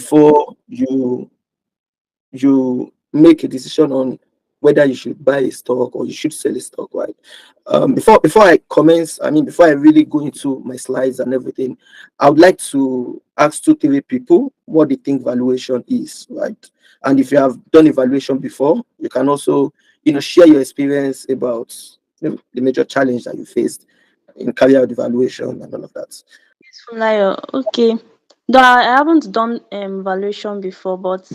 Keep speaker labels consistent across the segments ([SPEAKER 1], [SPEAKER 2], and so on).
[SPEAKER 1] before you make a decision on whether you should buy a stock or you should sell a stock, right? Before I commence, before I really go into my slides and everything, I would like to ask two, three people what they think valuation is, right? And if you have done evaluation before, you can also, share your experience about the major challenge that you faced in carry out evaluation and all of that.
[SPEAKER 2] Like, okay. Though I haven't done valuation before, but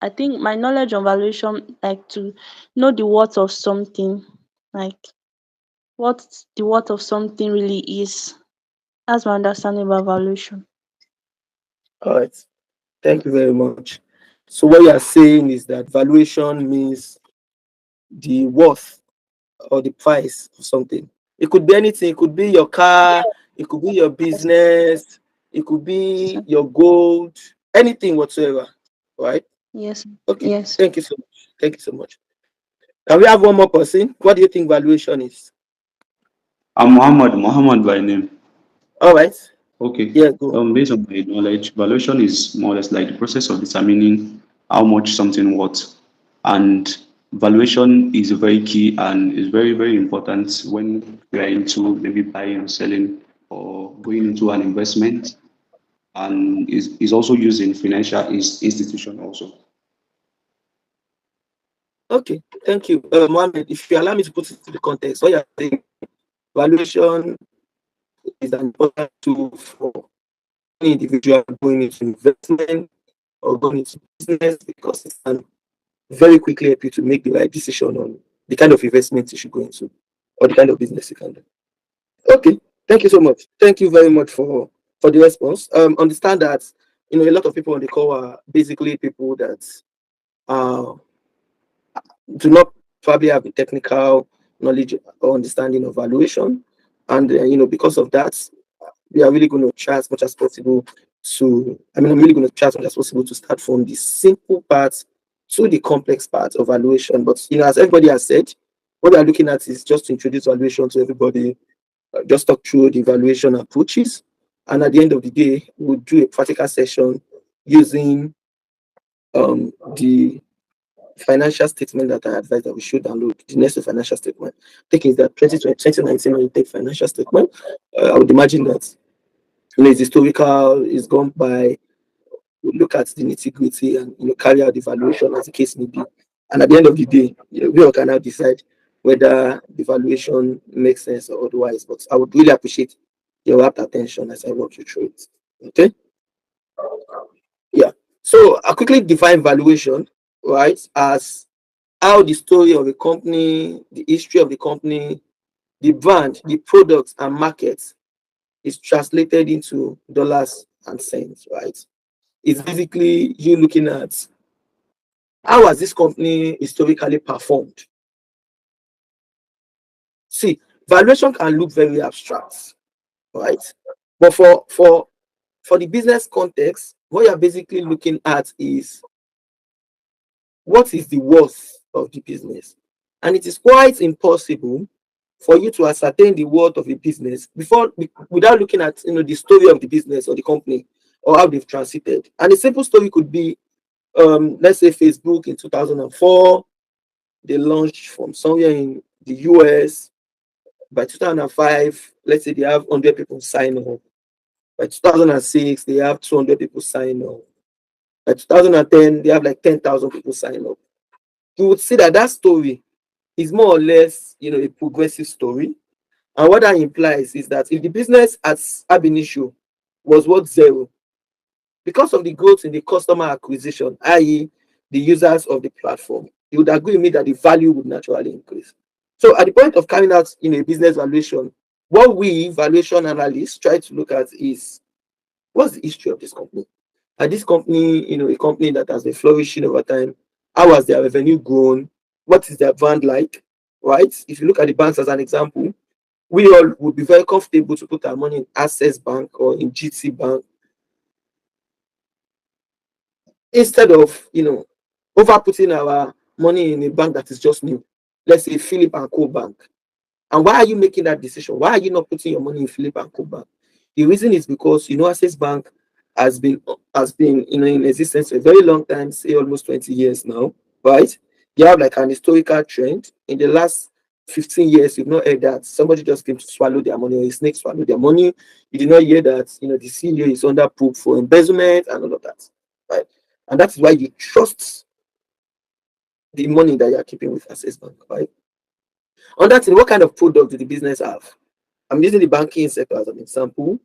[SPEAKER 2] I think my knowledge on valuation, like to know the worth of something, like what the worth of something really is. That's my understanding about valuation.
[SPEAKER 1] All right. Thank you very much. So what you are saying is that valuation means the worth or the price of something. It could be anything. It could be your car. It could be your
[SPEAKER 2] Yes,
[SPEAKER 1] business. It could be
[SPEAKER 2] sir.
[SPEAKER 1] your gold. Anything whatsoever. Right?
[SPEAKER 2] Yes,
[SPEAKER 1] Okay.
[SPEAKER 2] yes.
[SPEAKER 1] Thank you so much. Thank you so much. Can we have one more person? What do you think valuation is?
[SPEAKER 3] I'm Muhammad by name.
[SPEAKER 1] All right.
[SPEAKER 3] Okay.
[SPEAKER 1] Yeah. Go.
[SPEAKER 3] Based on my knowledge, valuation is more or less like the process of determining how much something worth, and valuation is very key and is very very important when you are into maybe buying or selling or going into an investment, and is also used in financial institution also.
[SPEAKER 1] Okay. Thank you, Mohammed. If you allow me to put it into the context, what you're saying, valuation is an important tool for any individual going into investment or going into business because it can very quickly help you to make the right decision on the kind of investment you should go into or the kind of business you can do. Okay, thank you so much. Thank you very much for the response. Understand that a lot of people on the call are basically people that uh, do not probably have the technical knowledge or understanding of valuation, and because of that, we are really going to try as much as possible I'm really going to try as much as possible to start from the simple parts to the complex parts of valuation. But, as everybody has said, what we are looking at is just to introduce valuation to everybody, just talk through the valuation approaches. And at the end of the day, we'll do a practical session using the financial statement that I advise that we should download. The next financial statement. Taking that 2020, 2019, when you take financial statement, I would imagine that it's historical, it's gone by, we look at the nitty gritty and carry out the evaluation as the case may be. And at the end of the day, we all can now decide whether the evaluation makes sense or otherwise. But I would really appreciate your rapt attention as I walk you through it. Okay? Yeah. So I quickly define valuation, right, as how the story of a company, the history of the company, the brand, the products and markets is translated into dollars and cents, right? It's basically you looking at how has this company historically performed. See, valuation can look very abstract, right? But for the business context, what you're basically looking at is what is the worth of the business. And it is quite impossible for you to ascertain the worth of a business without looking at the story of the business or the company or how they've transited. And a simple story could be let's say Facebook in 2004, they launched from somewhere in the US. By 2005, let's say they have 100 people sign up. By 2006, they have 200 people sign up. By 2010, they have like 10,000 people sign up. You would see that that story is more or less, a progressive story. And what that implies is that if the business at ab initio was worth zero, because of the growth in the customer acquisition, i.e., the users of the platform, you would agree with me that the value would naturally increase. So, at the point of carrying out a business valuation, what we valuation analysts try to look at is what's the history of this company? And this company, a company that has been flourishing over time, how has their revenue grown? What is their brand like? Right? If you look at the banks as an example, we all would be very comfortable to put our money in Access Bank or in GT Bank instead of over putting our money in a bank that is just new. Let's say Philip and Co Bank. And why are you making that decision? Why are you not putting your money in Philip and Co Bank? The reason is because Access Bank has been in existence for a very long time, say almost 20 years now, right? You have like an historical trend. In the last 15 years, you've not heard that somebody just came to swallow their money or a snake swallowed their money. You did not hear that the CEO is under probe for embezzlement and all of that, right? And that's why you trust the money that you are keeping with Access Bank, right? On that thing, what kind of product do the business have? I'm using the banking sector as an example,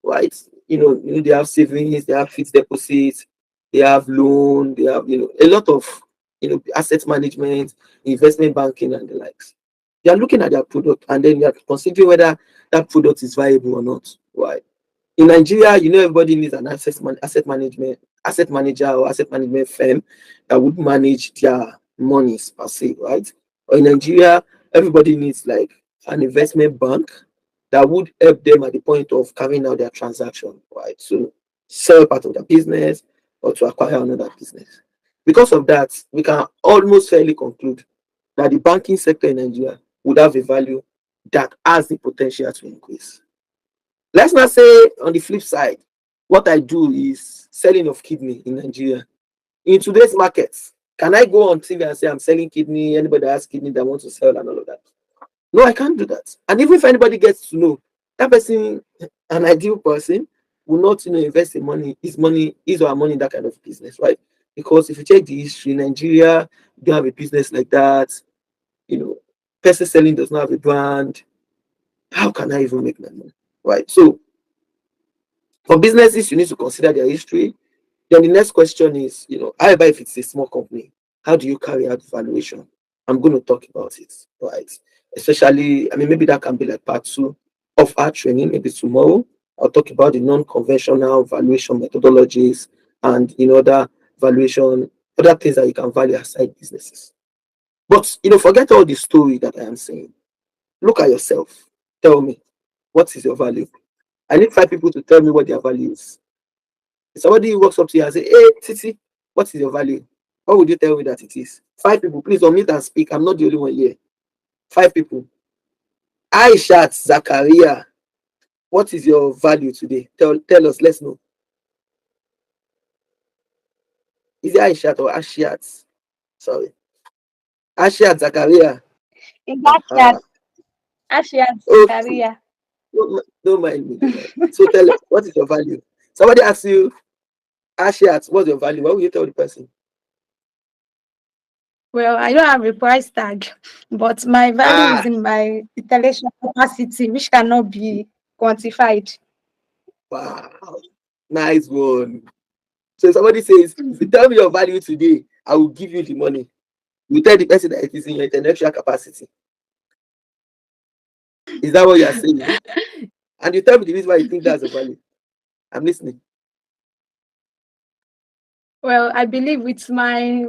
[SPEAKER 1] right? They have savings, they have fixed deposits, they have loan, they have a lot of asset management, investment banking, and the likes. You are looking at their product, and then you are considering whether that product is viable or not, right? In Nigeria, everybody needs an asset manager or asset management firm that would manage their monies per se, right? Or in Nigeria, everybody needs like an investment bank that would help them at the point of carrying out their transaction, right? So sell part of their business or to acquire another business. Because of that, we can almost fairly conclude that the banking sector in Nigeria would have a value that has the potential to increase. Let's not say on the flip side, what I do is selling of kidney in Nigeria. In today's market, can I go on TV and say I'm selling kidney? Anybody that has kidney that wants to sell and all of that? No, I can't do that. And even if anybody gets to know that person, an ideal person, will not invest his or her money in that kind of business, right? Because if you check the history, Nigeria, you don't have a business like that. You know, person selling does not have a brand. How can I even make my money? Right. So for businesses, you need to consider their history. Then the next question is, however, if it's a small company, how do you carry out valuation? I'm going to talk about it, right? Especially, I mean, maybe that can be like part two of our training. Maybe tomorrow, I'll talk about the non-conventional valuation methodologies and other things that you can value aside businesses. But forget all the story that I am saying. Look at yourself. Tell me, what is your value? I need five people to tell me what their value is. If somebody walks up to you and say, "Hey, Titi, what is your value?" What would you tell me that it is? Five people, please unmute and speak. I'm not the only one here. Five people. Aishat Zakaria, what is your value today? Tell us. Let's know. Is it Aishat or Ashiat? Sorry, Ashiat Zakaria.
[SPEAKER 4] In that chat,
[SPEAKER 1] Uh-huh.
[SPEAKER 4] Ashiat
[SPEAKER 1] Okay,
[SPEAKER 4] Zakaria.
[SPEAKER 1] don't mind me. Don't mind. So tell us, what is your value? Somebody asks you, Ashiat, what's your value? What will you tell the person?
[SPEAKER 4] Well, I don't have a price tag, but my value
[SPEAKER 1] Ah,
[SPEAKER 4] is in my intellectual capacity, which cannot be quantified.
[SPEAKER 1] wow, nice one. So somebody says, if you tell me your value today, I will give you the money. You tell the person that it is in your intellectual capacity. Is that what you are saying? And you tell me the reason why you think that's a value. I'm listening.
[SPEAKER 4] Well, I believe with my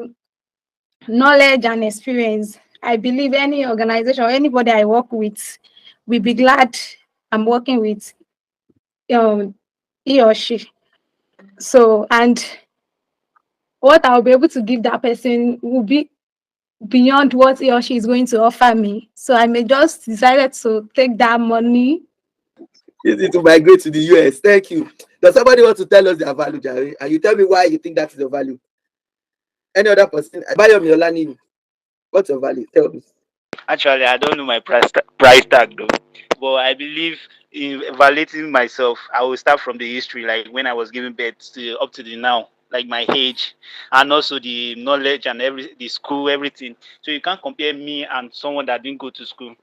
[SPEAKER 4] knowledge and experience, I believe any organization or anybody I work with will be glad I'm working with um, he or she. So, and what I'll be able to give that person will be beyond what he or she is going to offer me. So I may just decided to take that money.
[SPEAKER 1] Easy to migrate to the US. Thank you. Does somebody want to tell us their value, Jerry? And you tell me why you think that is your value. Any other person? Bayo Miolani, what's your value? Tell me.
[SPEAKER 5] Actually, I don't know my price tag though, but I believe in evaluating myself. I will start from the history, like when I was giving birth to up to the now, like my age, and also the knowledge and the school, everything. So you can't compare me and someone that didn't go to school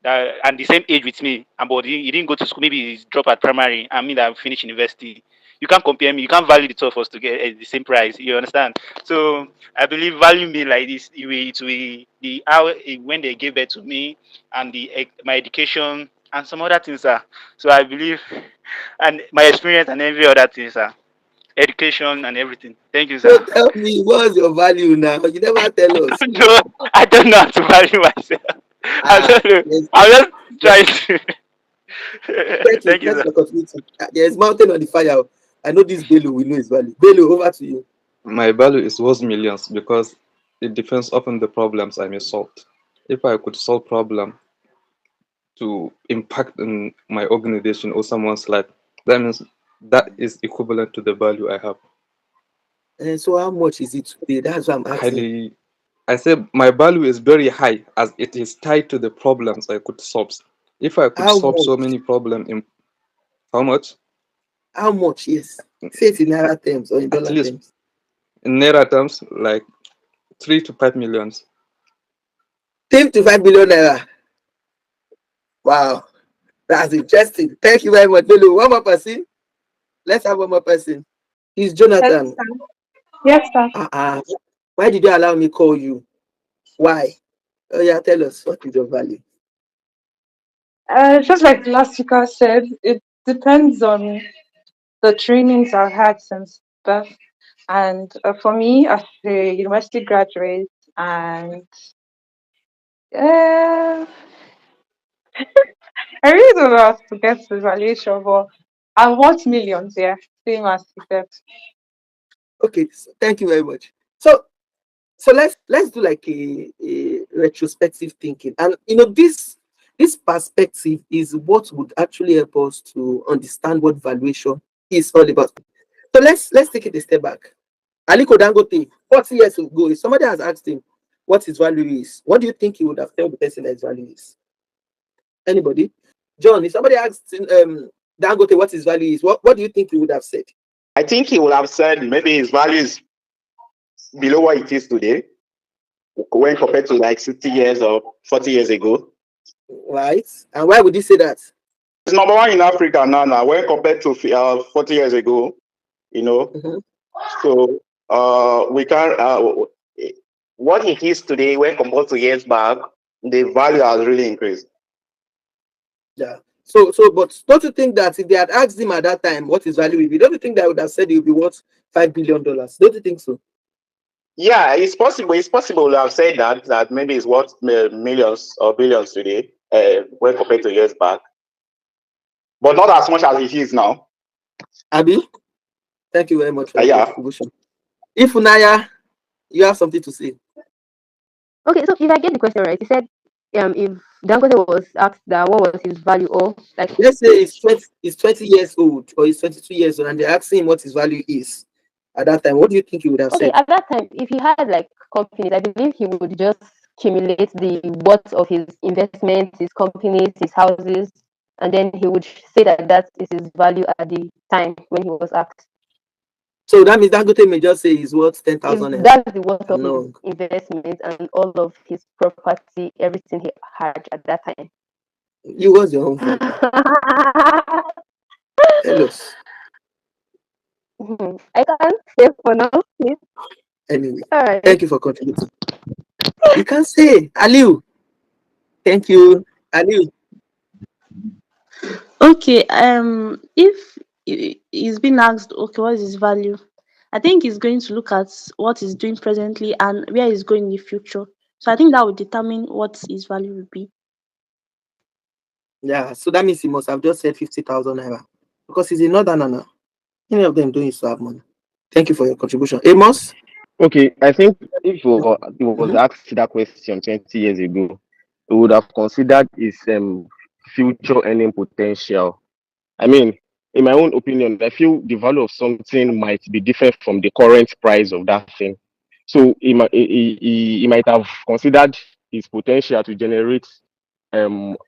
[SPEAKER 5] that and the same age with me, and but he didn't go to school. Maybe he's dropped at primary. I mean that finished university. You can't compare me. You can't value the two of us to get the same price. You understand? So I believe value me like this. It will the how when they gave birth to me and my education and some other things are. So I believe and my experience and every other things are education and everything. Thank you,
[SPEAKER 1] So
[SPEAKER 5] sir.
[SPEAKER 1] tell me, what's your value now? You never tell us.
[SPEAKER 5] No, I don't know how to value myself. I
[SPEAKER 1] Ah,
[SPEAKER 5] don't know.
[SPEAKER 1] yes,
[SPEAKER 5] I'm just
[SPEAKER 1] yes.
[SPEAKER 5] trying to.
[SPEAKER 1] Thank you.
[SPEAKER 5] Thank you,
[SPEAKER 1] Thanks
[SPEAKER 5] sir.
[SPEAKER 1] for contributing. There's mountain on the fire. I know this Bello will know his value. Bello, over to you.
[SPEAKER 6] My value is worth millions because it depends upon the problems I may solve. If I could solve problem to impact in my organization or someone's life, that means that is equivalent to the value I have.
[SPEAKER 1] And so how much is it today? That's what I'm asking.
[SPEAKER 6] Highly, I say my value is very high as it is tied to the problems I could solve. If I could
[SPEAKER 1] How
[SPEAKER 6] solve
[SPEAKER 1] much?
[SPEAKER 6] so many problems in how much?
[SPEAKER 1] How much? Yes. Say it in naira terms or in
[SPEAKER 6] At
[SPEAKER 1] dollar
[SPEAKER 6] least
[SPEAKER 1] terms.
[SPEAKER 6] in naira terms, like 3 to 5 millions.
[SPEAKER 1] 3 to 5 billion naira. Wow. That's interesting. Thank you very much. Lulu, one more person. Let's have one more person. It's
[SPEAKER 4] Yes,
[SPEAKER 1] Jonathan.
[SPEAKER 4] sir. Yes, sir.
[SPEAKER 1] Uh-uh. Why did you allow me call you? Why? Oh yeah, tell us what is your value.
[SPEAKER 7] Just like the last speaker said, it depends on the trainings I've had since birth. And for me, as a university graduate, and uh, I really don't know how to get the valuation, but I want millions, yeah, same as you said.
[SPEAKER 1] Okay, so thank you very much. So let's do like a retrospective thinking, and this perspective is what would actually help us to understand what valuation is all about. So let's take it a step back. Aliko Dangote, 40 years ago, if somebody has asked him what his value is, what do you think he would have told the person that his value is? Anybody? John, if somebody asked Dangote what his value is, what do you think he would have said?
[SPEAKER 5] I think he would have said maybe his value is below what it is today when compared to like 60 years or 40 years ago.
[SPEAKER 1] Right? And why would he say that?
[SPEAKER 5] It's number one in Africa now when compared to 40 years ago, you know.
[SPEAKER 1] Mhm.
[SPEAKER 5] So we can what it is today when compared to years back, the value has really increased.
[SPEAKER 1] Yeah. But don't you think that if they had asked him at that time what his value would be, don't you think that would have said he would be worth $5 billion? Don't you think so?
[SPEAKER 5] Yeah, it's possible. It's possible to have said that maybe it's worth millions or billions today when compared to years back, but not as much as it is now.
[SPEAKER 1] Abi, thank you very much for your
[SPEAKER 5] Yeah.
[SPEAKER 1] contribution. If Unaya, you have something to say.
[SPEAKER 8] Okay, so if I get the question right, you said if Dangote was asked that what was his value, or like
[SPEAKER 1] Let's say he's 20 years old or he's 22 years old and they're asking him what his value is at that time, what do you think he would have
[SPEAKER 8] okay,
[SPEAKER 1] said?
[SPEAKER 8] at that time, if he had like companies, I believe he would just accumulate the worth of his investments, his companies, his houses, and then he would say that that is his value at the time when he was asked.
[SPEAKER 1] So that means Dangote may just say he's worth
[SPEAKER 8] If
[SPEAKER 1] 10,000 naira.
[SPEAKER 8] that's the worth
[SPEAKER 1] I'm
[SPEAKER 8] of
[SPEAKER 1] not
[SPEAKER 8] his
[SPEAKER 1] wrong.
[SPEAKER 8] investments and all of his property, everything he had at that time.
[SPEAKER 1] You was your own value. Tell us.
[SPEAKER 8] I can't say for now, please.
[SPEAKER 1] Anyway,
[SPEAKER 8] All right.
[SPEAKER 1] thank you for contributing. You can say, Aliu. Thank you, Aliu.
[SPEAKER 2] Okay, if he's been asked, okay, what is his value? I think he's going to look at what he's doing presently and where he's going in the future. So I think that would determine what his value will be.
[SPEAKER 1] Yeah, so that means he must have just said 50,000 naira because he's a northerner now. Any of them doing is to have money. Thank you for your contribution. Amos?
[SPEAKER 9] Okay, I think if he was
[SPEAKER 1] Mhm.
[SPEAKER 9] asked that question 20 years ago, he would have considered his future earning potential. I mean, in my own opinion, I feel the value of something might be different from the current price of that thing. So he might have considered his potential to generate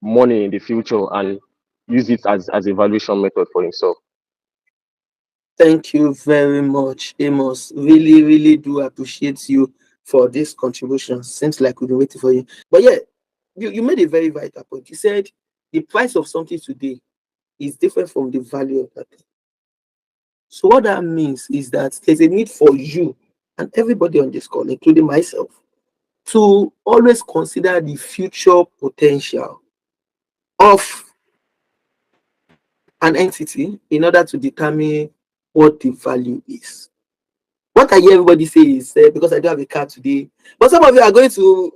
[SPEAKER 9] money in the future and use it as a valuation method for himself.
[SPEAKER 1] Thank you very much, Amos. Really, really do appreciate you for this contribution. Seems like we've been waiting for you. But yeah, you made a very vital point. You said the price of something today is different from the value of that thing. So what that means is that there's a need for you and everybody on this call, including myself, to always consider the future potential of an entity in order to determine what the value is. What I hear everybody say is because I don't have a car today, but some of you are going to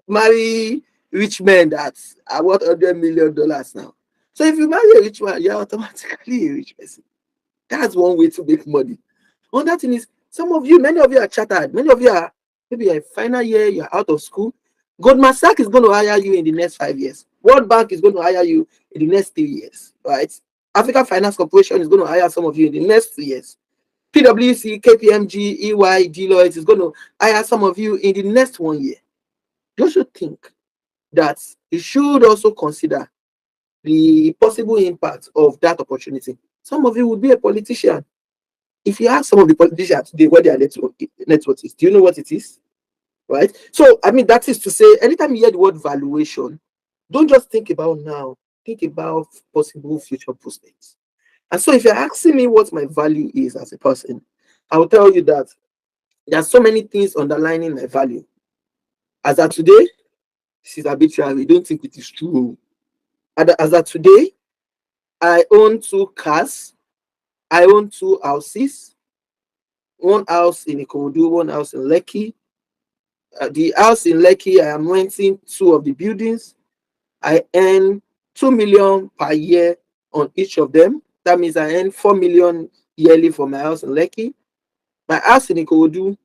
[SPEAKER 1] marry rich men that are worth $100 million now. So if you marry a rich man, you're automatically a rich person. That's one way to make money. Another thing is, many of you are chartered, many of you are maybe you're final year, you're out of school. Goldman Sachs is going to hire you in the next 5 years. World Bank is going to hire you in the next 3 years, right? African Finance Corporation is going to hire some of you in the next 2 years. PwC, KPMG, EY, Deloitte is going to hire some of you in the next 1 year. You should think that you should also consider the possible impact of that opportunity. Some of you would be a politician. If you ask some of the politicians today what their network is, do you know what it is? Right? So, I mean, that is to say, anytime you hear the word valuation, don't just think about now, think about possible future prospects. And so, if you're asking me what my value is as a person, I will tell you that there are so many things underlining my value. As of today, this is arbitrary. We don't think it is true. As of today, I own 2 cars. I own 2 houses. One house in Ikorodu, one house in Lekki. The house in Lekki, I am renting 2 of the buildings. I earn 2 million per year on each of them. That means I earn 4 million yearly for my house in Lekki. My house in Ikorodu,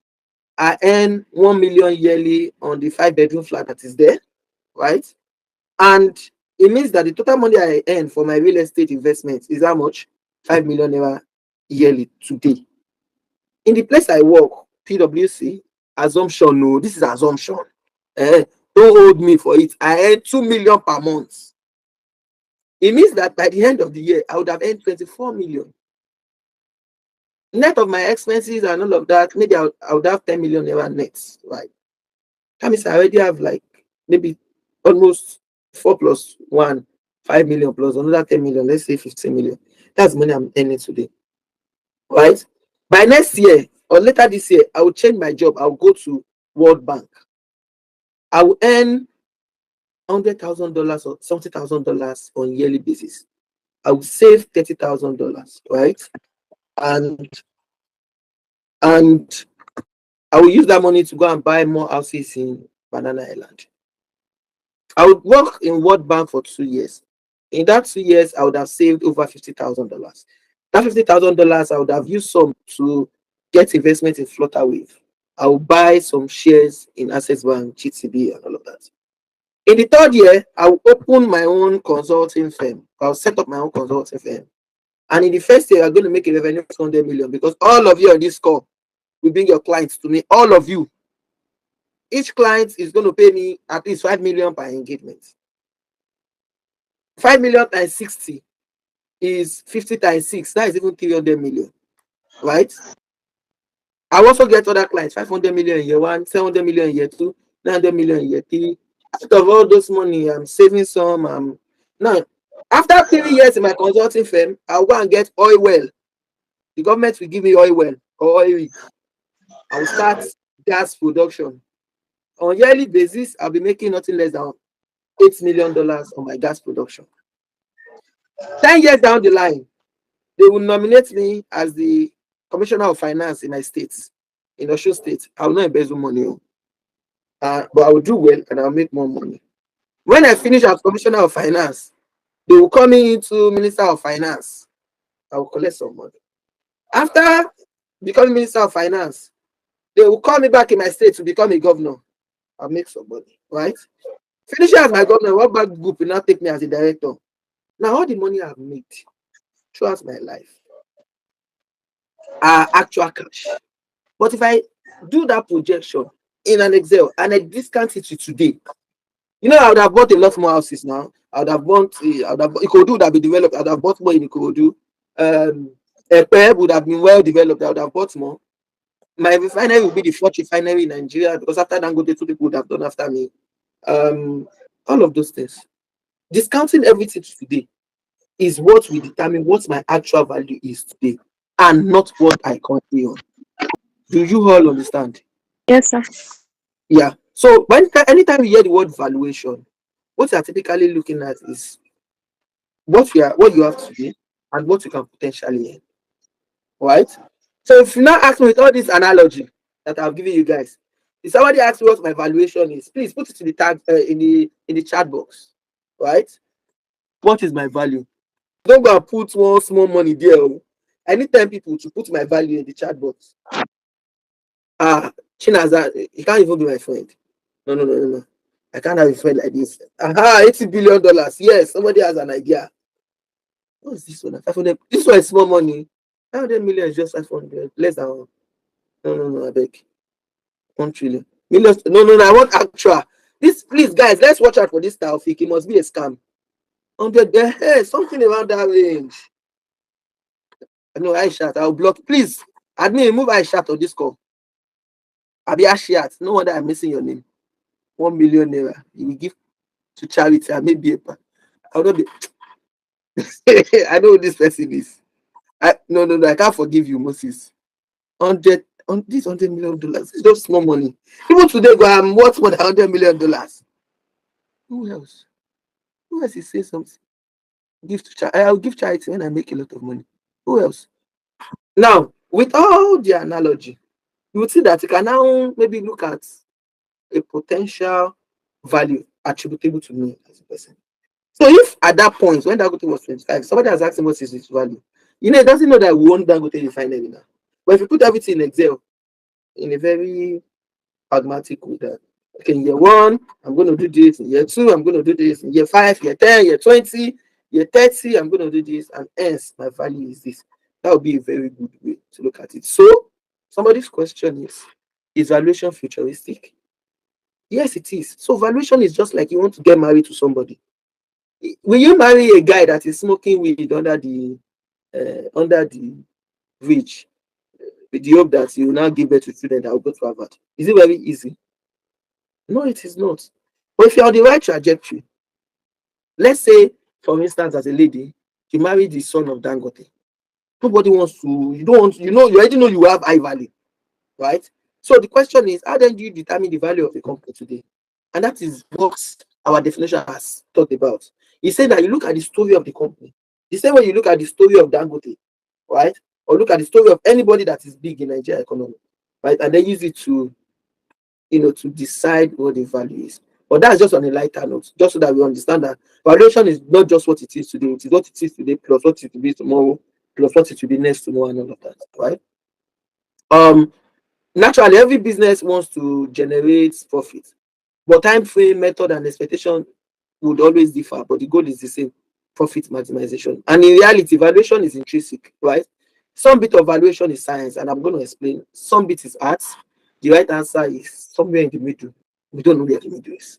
[SPEAKER 1] I earn 1 million yearly on the 5-bedroom flat that is there, right? And it means that the total money I earn for my real estate investment is how much? 5 million naira yearly today. In the place I work, PwC, assumption, no, this is assumption. Don't hold me for it. I earn 2 million per month. It means that by the end of the year, I would have earned 24 million. Net of my expenses and all of that, maybe I would have 10 million naira net, right? That means I already have like maybe almost 4 plus 1, 5 million plus another 10 million, let's say 15 million. That's money I'm earning today, right? By next year or later this year, I will change my job. I'll go to World Bank. I will earn $100,000 or $70,000 on yearly basis. I will save $30,000, right? And I will use that money to go and buy more houses in Banana Island. I would work in World Bank for 2 years. In that 2 years, I would have saved over $50,000. That $50,000, I would have used some to get investment in Flutterwave. I will buy some shares in Access Bank, GTB, and all of that. In the 3rd year, I will open my own consulting firm. I'll set up my own consulting firm. And in the 1st year, I'm going to make a revenue of 100 million because all of you on this call will bring your clients to me. All of you. Each client is going to pay me at least 5 million per engagement. 5 million times 60 is 50 times 6. That is even 300 million, right? I also get other clients, 500 million in year 1, 700 million in year 2, 900 million in year 3. Out of all those money, I'm saving some. Now, after 3 years in my consulting firm, I'll go and get oil well. The government will give me oil well or oil rig. I will start gas production. On yearly basis, I'll be making nothing less than $8 million on my gas production. 10 years down the line, they will nominate me as the Commissioner of Finance in my state, in Osun State. I will not embezzle money, but I will do well and I'll make more money. When I finish as Commissioner of Finance, they will call me into Minister of Finance. I will collect some money. After becoming Minister of Finance, they will call me back in my state to become a governor. I'll make some money, right? Finishing as my governor, World Bank Group will now take me as a director. Now, all the money I've made throughout my life are actual cash. But if I do that projection in an Excel and I discount it to today, I would have bought a lot more houses now. I would have bought, Ikorodu would have been developed. I would have bought more in Ikorodu. Epe would have been well developed. I would have bought more. My refinery will be the 4th refinery in Nigeria because after Dangote, 2 people would have done after me. All of those things. Discounting everything to today is what will determine what my actual value is today and not what I currently own. Do you all understand?
[SPEAKER 2] Yes, sir.
[SPEAKER 1] Yeah. So anytime you hear the word valuation, what you're typically looking at is what you have today and what you can potentially earn. Right? So if you now ask me with all this analogy that I've given you guys, if somebody asks me what my valuation is, please put it in the tag in the chat box. Right? What is my value? Don't go and put one small money there. I need 10 people to put my value in the chat box. Chinaza, he can't even be my friend. No. I can't have a friend like this. $80 billion. Yes, somebody has an idea. What's this one? 500. This one is small money. 500 million is just 500. Less than one. No, no, no, I beg. 1 trillion. Millions. No, no, no. I want actual. This, please, guys, let's watch out for this Taufik. It must be a scam. 100, something around that range. No, I shot. I'll block. Please, admin, remove I shot on this call. Abi Ashiat. No wonder I'm missing your name. 1 million naira. You will give to charity and maybe a I will not be. I know who this person is. No, no, no. I can't forgive you, Moses. 100 on this $100 million. It's just small money. People today go, I'm worth more than $100 million. Who else? Who else is saying something? Give to charity. I'll give charity when I make a lot of money. Who else? Now, with all the analogy, you would see that you can now maybe look at a potential value attributable to me as a person. So if at that point when Dangote was 25, somebody has asked him what is his value, he doesn't know that we won't Dangote refinery now. But if you put everything in Excel in a very pragmatic way, that okay, in year one, I'm going to do this, in year two, I'm going to do this, in year 5, year 10, year 20, year 30, I'm going to do this, and hence my value is this. That would be a very good way to look at it. So somebody's question is valuation futuristic? Yes, it is. So valuation is just like you want to get married to somebody. Will you marry a guy that is smoking weed under the bridge with the hope that you will now give birth to children that will go to Harvard? Is it very easy? No, it is not. But if you're on the right trajectory, let's say, for instance, as a lady, you marry the son of Dangote. Nobody wants to, you don't want, you already know you have high value, right? So the question is, how then do you determine the value of a company today? And that is what our definition has talked about. He said that you look at the story of the company. The same way you look at the story of Dangote, right? Or look at the story of anybody that is big in Nigeria economy, right? And then use it to, to decide what the value is. But that's just on a lighter note, just so that we understand that valuation is not just what it is today, it is what it is today, plus what it will be tomorrow, plus what it will be next tomorrow, and all of that, right? Um, Naturally, every business wants to generate profit, but time frame, method, and expectation would always differ, but the goal is the same: profit maximization. And in reality, valuation is intrinsic, right? Some bit of valuation is science, and I'm going to explain. Some bit is art. The right answer is somewhere in the middle. We don't know where the middle is.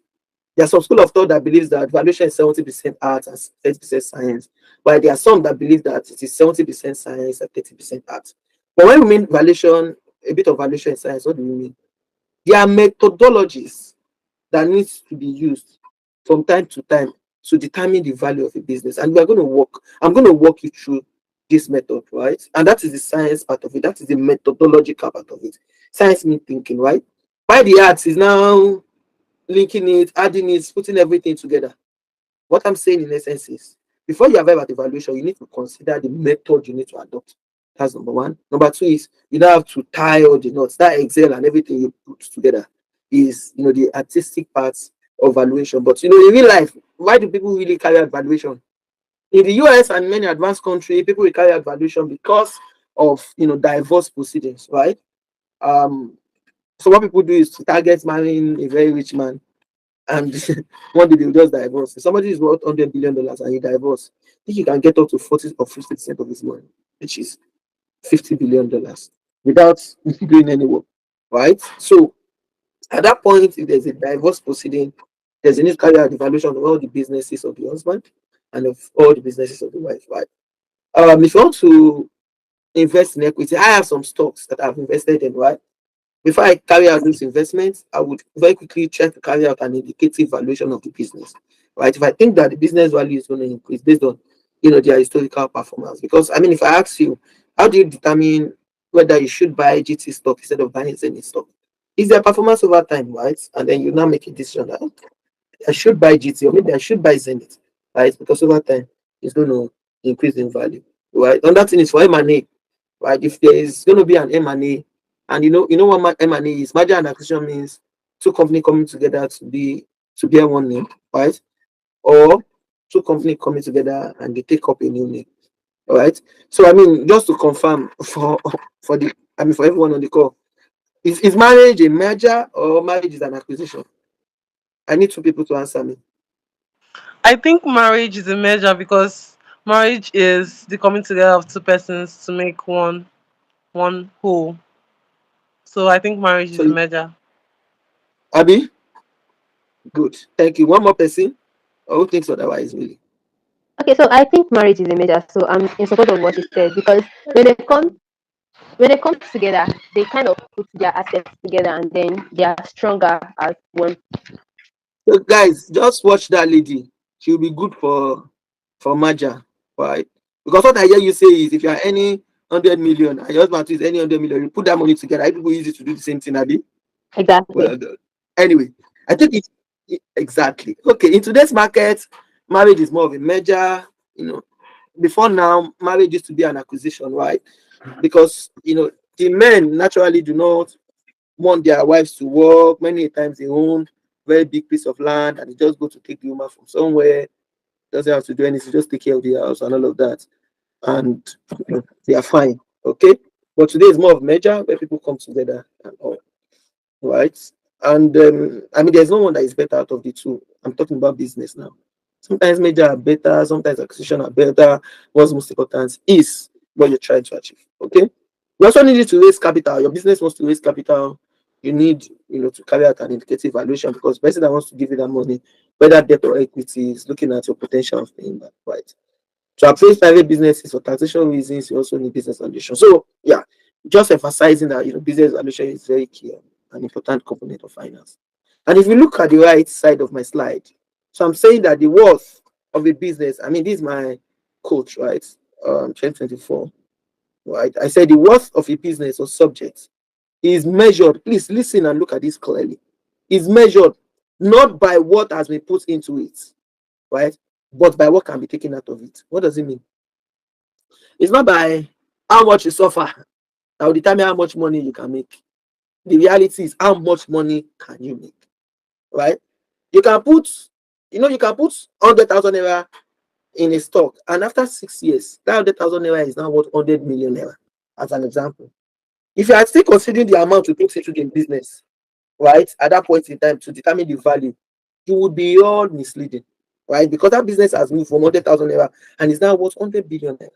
[SPEAKER 1] There's some school of thought that believes that valuation is 70% art and 30% science, while there are some that believe that it is 70% science and 30% art. But when we mean valuation, a bit of valuation in science, what do we mean? There are methodologies that needs to be used from time to time to determine the value of a business. And I'm going to walk you through this method, right? And that is the science part of it. That is the methodological part of it. Science means thinking, right? Why the arts is now linking it, adding it, putting everything together. What I'm saying in essence is, before you arrive at evaluation, you need to consider the method you need to adopt. That's number one. Number two is you don't have to tie all the knots. That Excel and everything you put together is, the artistic parts of valuation. But in real life, why do people really carry out valuation? In the US and many advanced countries, people will carry out valuation because of divorce proceedings, right? So what people do is to target marrying a very rich man, and one day they'll just divorce. If somebody is worth $100 billion and he divorce, I think you can get up to 40 or 50% of his money, which is $50 billion without doing any work, right? So at that point, if there's a divorce proceeding, there's a need to carry out the valuation of all the businesses of the husband and of all the businesses of the wife, right? If you want to invest in equity, I have some stocks that I've invested in, right? Before I carry out those investments, I would very quickly try to carry out an indicative valuation of the business, right? If I think that the business value is going to increase based on, their historical performance. Because I mean, if I ask you, how do you determine whether you should buy GT stock instead of buying Zenith stock? Is their performance over time, right? And then you now make a decision that okay, I should buy GT or maybe I should buy Zenith, right? Because over time it's going to increase in value, right? Another thing is for M&A, right? If there is going to be an M&A, and you know what M&A is. Merger and acquisition means two companies coming together to bear one name, right? Or two companies coming together and they take up a new name, all right? So I mean, just to confirm for everyone on the call, is marriage a merger or marriage is an acquisition? I need two people to answer me.
[SPEAKER 10] I think marriage is a measure because Marriage is the coming together of two persons to make one whole. So I think marriage
[SPEAKER 1] So
[SPEAKER 10] is a measure.
[SPEAKER 1] Abby, good. Thank you. One more person. Who thinks otherwise, really?
[SPEAKER 8] Okay, so I think marriage is a major. So I'm in support of what she said because when they come together, they kind of put their assets together and then they are stronger as one.
[SPEAKER 1] So guys, just watch that lady. She'll be good for merger, right? Because what I hear you say is if you are any 100 million and your husband is any 100 million, you put that money together. I people easy to do the same thing, Abby.
[SPEAKER 8] Exactly.
[SPEAKER 1] Well done. Anyway, I think exactly okay. In today's market, marriage is more of a merger. You know, before now, marriage used to be an acquisition, right? Because the men naturally do not want their wives to work. Many times they own very big piece of land and they just go to take the woman from somewhere. Doesn't have to do anything, just take care of the house and all of that. And they are fine. Okay. But today is more of merger where people come together and all, right? And I mean, there's no one that is better out of the two. I'm talking about business now. Sometimes merger are better, sometimes acquisition are better. What's most important is what you're trying to achieve. Okay. You also need to raise capital. Your business wants to raise capital. You need, to carry out an indicative valuation because the person that wants to give you that money, whether debt or equity, is looking at your potential of paying back, right? To appraise private businesses for taxation reasons, you also need business valuation. So yeah, just emphasizing that business valuation is very key, an important component of finance. And if you look at the right side of my slide, so I'm saying that the worth of a business, I mean, this is my coach, right? 2024, right? I said the worth of a business or subject is measured. Please listen and look at this clearly. Is measured not by what has been put into it, right? But by what can be taken out of it. What does it mean? It's not by how much you suffer that will determine how much money you can make. The reality is how much money can you make, right? You can put, you can put 100,000 naira in a stock, and after 6 years, that 100,000 naira is now worth 100 million naira, as an example. If you are still considering the amount you put into the business, right, at that point in time to determine the value, you would be all misleading, right? Because that business has moved from 100,000 naira and is now worth 100 billion naira,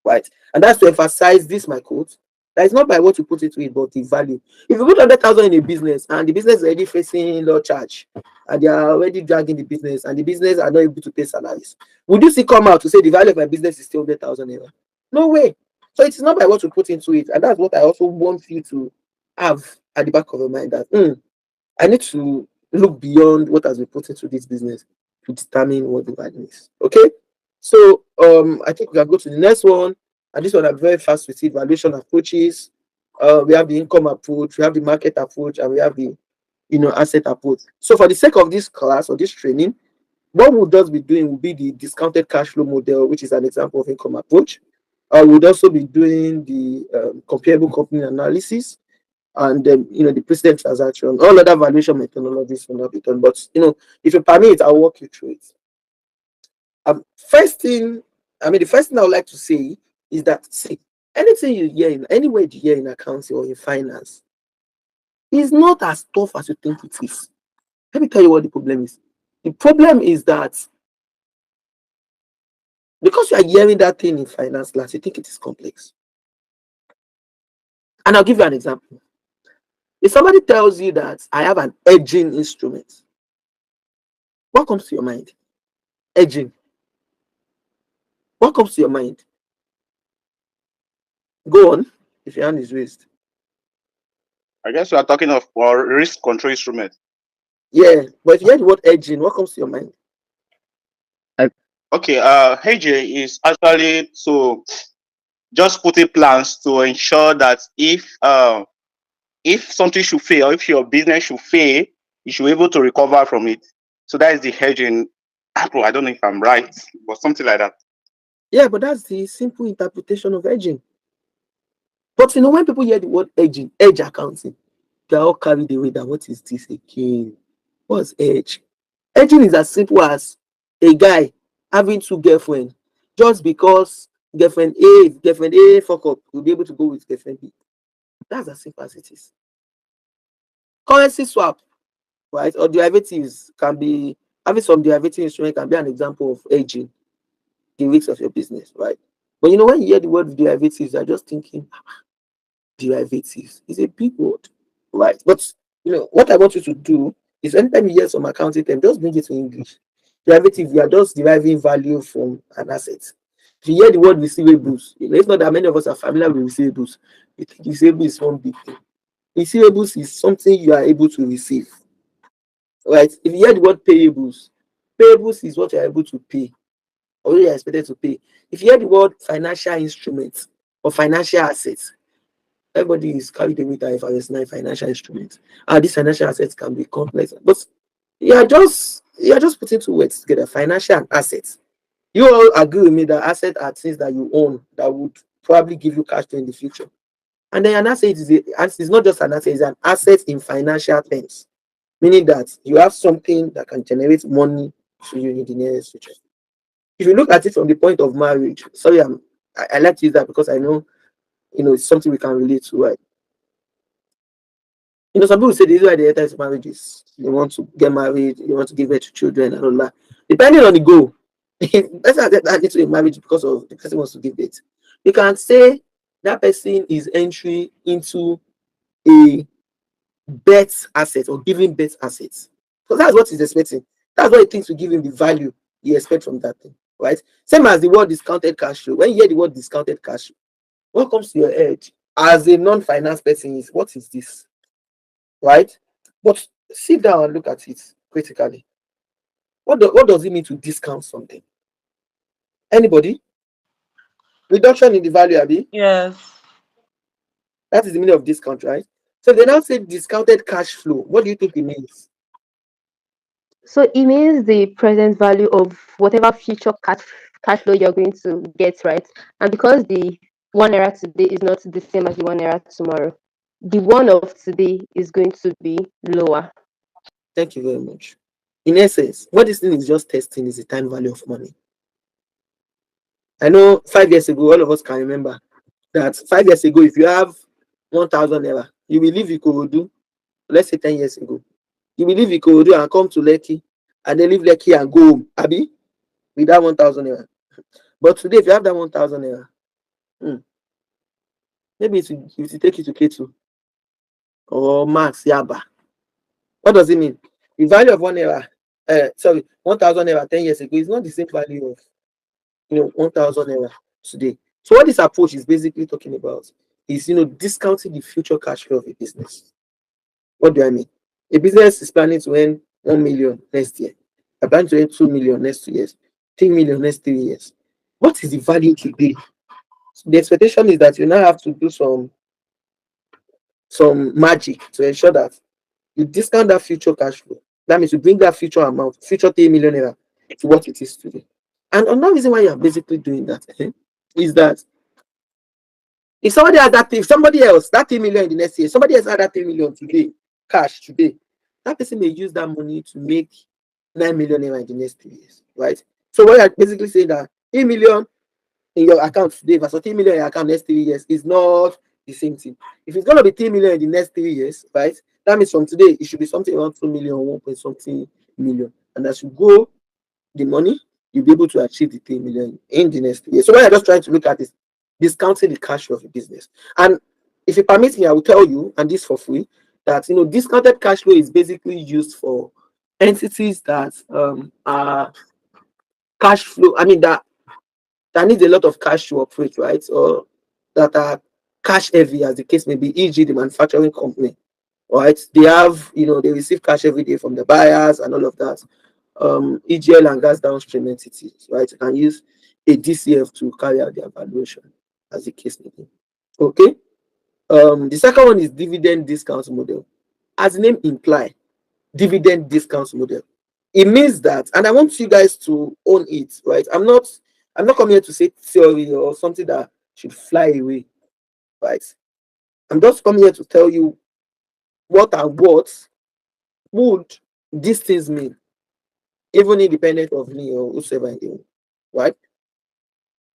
[SPEAKER 1] right? And that's to emphasize this, my quote. That is not by what you put into it, but the value. If you put 100,000 in a business and the business is already facing low charge and they are already dragging the business and the business are not able to pay salaries, would you still come out to say the value of my business is still 100,000 naira? No way. So it's not by what you put into it. And that's what I also want you to have at the back of your mind that I need to look beyond what has been put into this business to determine what the value is. Okay. So I think we can go to the next one. And this one I'm very fast with it. Valuation approaches. We have the income approach, we have the market approach, and we have the asset approach. So for the sake of this class or this training, what we'll just be doing will be the discounted cash flow model, which is an example of income approach. We'll also be doing the comparable company analysis and then the precedent transaction. All other valuation methodologies will not be done. But if you permit, I'll walk you through it. First thing, the first thing I would like to say is that see, anything you hear in any way you hear in accounting or in finance is not as tough as you think it is. Let me tell you what the problem is. The problem is that because you are hearing that thing in finance class, you think it is complex. And I'll give you an example. If somebody tells you that I have an edging instrument, what comes to your mind? Edging. What comes to your mind? Go on, if your hand is raised.
[SPEAKER 5] I guess we are talking of risk control instrument.
[SPEAKER 1] Yeah, but if you hear the word edging, what comes to your mind?
[SPEAKER 5] Okay, HJ is actually so just putting plans to ensure that if something should fail, or if your business should fail, you should be able to recover from it. So that is the hedging. I don't know if I'm right, but something like that.
[SPEAKER 1] Yeah, but that's the simple interpretation of edging. But when people hear the word edging, edge accounting, they're all carried away that what is this again? What's edge? Edging is as simple as a guy having two girlfriends just because girlfriend A fuck up, will be able to go with girlfriend B. That's as simple as it is. Currency swap, right? Or derivatives can be having some derivative instrument can be an example of edging. the risks of your business, right? But you know, when you hear the word derivatives, you're just thinking, derivatives is a big word, right? But you know, what I want you to do is anytime you hear some accounting term, just bring it to English. Derivative, you are just deriving value from an asset. If you hear the word receivables, you know, it's not that many of us are familiar with receivables. You think receivables is one big thing. Receivables is something you are able to receive, right? If you hear the word payables, payables is what you are able to pay or you are expected to pay. If you hear the word financial instruments or financial assets, everybody is carried away with IFRS 9 financial instruments. And these financial assets can be complex, but you are just putting two words together, financial and assets. You all agree with me that assets are things that you own that would probably give you cash flow in the future. And then an asset is not just an asset, it's an asset in financial terms, meaning that you have something that can generate money to you in the nearest future. If you look at it from the point of marriage, sorry, I like to use that because I know it's something we can relate to, right? Some people say the reason why they enter into marriages, they want to get married, they want to give birth to children and all that. Depending on the goal, person that into a marriage because of the person wants to give birth. You can say that person is entering into a birth asset or giving birth assets. So that's what he's expecting. That's what he thinks will give him the value he expects from that thing, right? Same as the word discounted cash flow. When you hear the word discounted cash flow, what comes to your head as a non-finance person is, what is this? Right? But sit down and look at it critically. What does it mean to discount something? Anybody? Reduction in the value, Abby.
[SPEAKER 10] Yes.
[SPEAKER 1] That is the meaning of discount, right? So they now say discounted cash flow. What do you think it means?
[SPEAKER 8] So it means the present value of whatever future cash flow you're going to get, right? And because the 1 naira today is not the same as the 1 naira tomorrow, the one of today is going to be lower.
[SPEAKER 1] Thank you very much. In essence, what this thing is just testing is the time value of money. I know 5 years ago, all of us can remember that 5 years ago, if you have 1,000 naira, you will leave Ikorodu, let's say 10 years ago. You will leave Ikorodu and come to Lekki, and then leave Lekki and go home, Abi, with that 1,000 naira. But today, if you have that 1,000 naira, maybe it will take you to K2 or Max Yaba. What does it mean? The value of 1 naira, 1,000 naira 10 years ago is not the same value of 1,000 naira today. So what this approach is basically talking about is discounting the future cash flow of a business. What do I mean? A business is planning to earn 1 million next year. I plan to earn 2 million next 2 years, 3 million next 3 years. What is the value today? So the expectation is that you now have to do some magic to ensure that you discount that future cash flow. That means you bring that future amount, future 3 million naira to what it is today. And another reason why you're basically doing that is that if somebody has if somebody else that 3 million in the next year, somebody else had that 3 million today, cash today, that person may use that money to make 9 million naira in the next 3 years, right? So what you're basically saying that 3 million in your account today versus 3 million in your account next 3 years is not the same thing. If it's gonna be 3 million in the next 3 years, right? That means from today it should be something around 2 million, 1 point something million. And as you go the money, you'll be able to achieve the 3 million in the next year. So what I'm just trying to look at is discounting the cash flow of a business. And if you permit me, I will tell you, and this for free, that discounted cash flow is basically used for entities that are cash flow, I mean that need a lot of cash to operate, right? Or that are cash heavy, as the case may be, e.g. the manufacturing company. Right? They have, they receive cash every day from the buyers and all of that. EGL and gas downstream entities, right? You can use a DCF to carry out the evaluation, as the case may be. Okay. The second one is dividend discount model. As the name imply, dividend discount model. It means that, and I want you guys to own it, right? I'm not coming here to say theory or something that should fly away, right? I'm just coming here to tell you what and what would these things mean, even independent of me or whosoever in the room, right?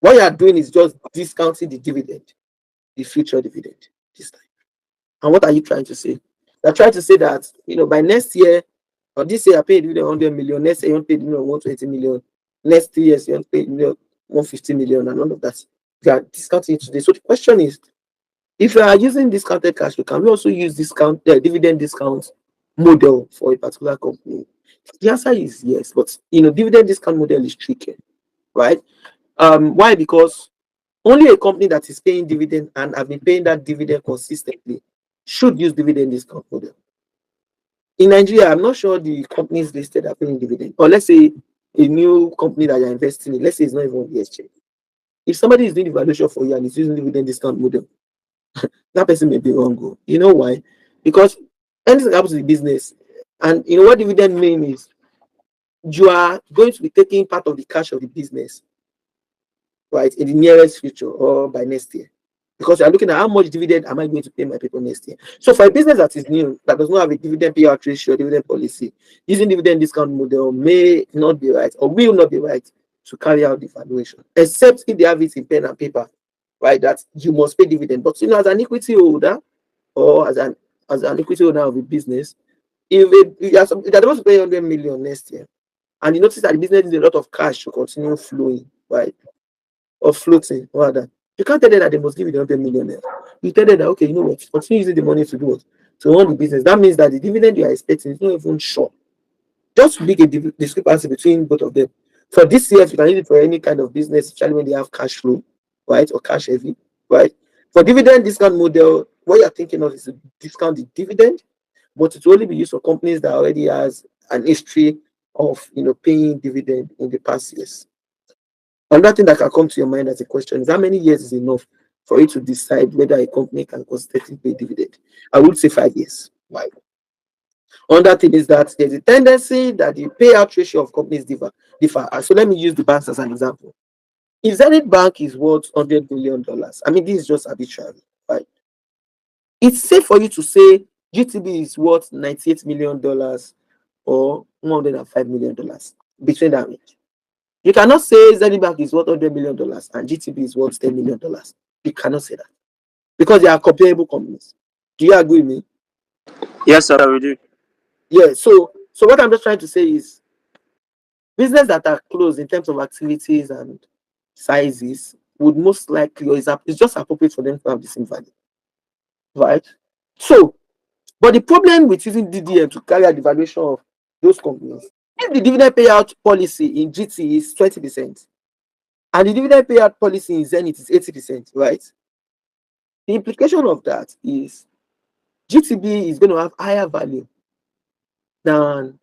[SPEAKER 1] What you are doing is just discounting the dividend, the future dividend this time. And what are you trying to say? You're trying to say that by next year or this year I paid dividend 100 million, next year you want to pay dividend 120 million, next 3 years you want to pay 150 million and all of that. We are discounting it today. So the question is, if you are using discounted cash flow, can we also use dividend discount model for a particular company? The answer is yes, but dividend discount model is tricky, right? Why? Because only a company that is paying dividend and have been paying that dividend consistently should use dividend discount model. In Nigeria, I'm not sure the companies listed are paying dividend. Or let's say a new company that you're investing in, let's say it's not even on the exchange. If somebody is doing the valuation for you and is using dividend discount model, that person may be wrong. You know why? Because anything happens to the business, and what dividend mean is you are going to be taking part of the cash of the business, right, in the nearest future or by next year. Because you are looking at how much dividend am I going to pay my people next year. So for a business that is new, that does not have a dividend payout ratio, dividend policy, using dividend discount model may not be right or will not be right to carry out the valuation, except if they have it in pen and paper, right, that you must pay dividend. But as an equity holder or as an equity owner of a business, if you're supposed to pay 100 million next year, and you notice that the business needs a lot of cash to continue flowing, right, or floating rather, you can't tell them that they must give you the 100 million naira. You tell them that, okay, you know what, continue using the money to do what, to run the business. That means that the dividend you are expecting is not even sure. Just make a discrepancy between both of them. For this year, you can use it for any kind of business, especially when they have cash flow, right, or cash heavy, right. For dividend discount model, what you're thinking of is to discount the dividend, but it will only be used for companies that already has an history of paying dividend in the past years. Another thing that can come to your mind as a question is how many years is enough for you to decide whether a company can consistently pay dividend? I would say 5 years. Why? Another thing is that there's a tendency that the payout ratio of companies differ. So let me use the banks as an example. If Zenith Bank is worth $100 billion, I mean, this is just arbitrary, right? It's safe for you to say GTB is worth $98 million or $105 million between that range. You cannot say Zenith Bank is worth $100 million and GTB is worth $10 million. You cannot say that because they are comparable companies. Do you agree with me?
[SPEAKER 5] Yes, sir, we do.
[SPEAKER 1] Yeah. So what I'm just trying to say is business that are close in terms of activities and sizes would most likely, or it's just appropriate for them to have the same value, right? So, but the problem with using DDM to carry out the valuation of those companies, if the dividend payout policy in GT is 20%, and the dividend payout policy in Zenith is 80%, right? The implication of that is GTB is going to have higher value than